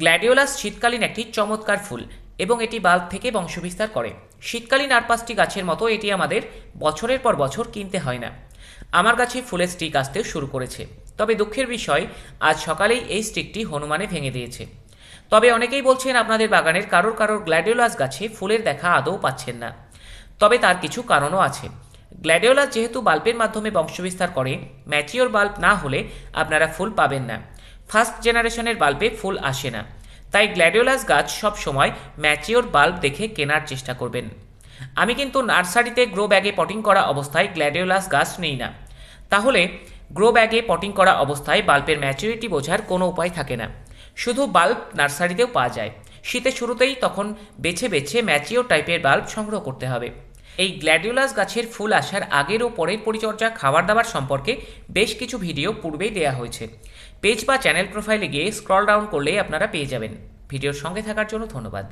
Gladiolus শীতকালীন একটি চমৎকার ফুল এবং এটি বাল্ব থেকে বংশবিস্তার করে। শীতকালীন আর 5টি গাছের মতো এটি আমাদের বছরের পর বছর কিনতে হয় না। আমার গাছে ফুলের স্টিক আসতেও শুরু করেছে, তবে দুঃখের বিষয় আজ সকালেই এই স্টিকটি হনুমানে ভেঙে দিয়েছে। তবে অনেকেই বলছেন আপনাদের বাগানের কারোর কারোর গ্ল্যাডিওলাস গাছে ফুলের দেখা আদৌ পাচ্ছেন না। তবে তার কিছু কারণও আছে। গ্ল্যাডিওলাস যেহেতু বাল্বের মাধ্যমে বংশবিস্তার করে, ম্যাচিওর বাল্ব না হলে আপনারা ফুল পাবেন না। ফার্স্ট জেনারেশনের বাল্বে ফুল আসে না, তাই গ্ল্যাডিওলাস গাছ সব সময় ম্যাচিওর বাল্ব দেখে কেনার চেষ্টা করবেন। আমি কিন্তু নার্সারিতে গ্রো ব্যাগে পটিং করা অবস্থায় গ্ল্যাডিওলাস গাছ নেই না। তাহলে গ্রো ব্যাগে পটিং করা অবস্থায় বাল্বের ম্যাচুরিটি বোঝার কোনো উপায় থাকে না। শুধু বাল্ব নার্সারিতেও পাওয়া যায়। শীতের শুরুতেই তখন বেছে বেছে ম্যাচিওর টাইপের বাল্ব সংগ্রহ করতে হবে। এই গ্ল্যাডিওলাস গাছের ফুল আসার আগের ও পরের পরিচর্যা, খাবার দাবার সম্পর্কে বেশ কিছু ভিডিও পূর্বেই দেওয়া হয়েছে। পেজ বা চ্যানেল প্রোফাইলে গিয়ে স্ক্রল ডাউন করলেই আপনারা পেয়ে যাবেন। ভিডিওর সঙ্গে থাকার জন্য ধন্যবাদ।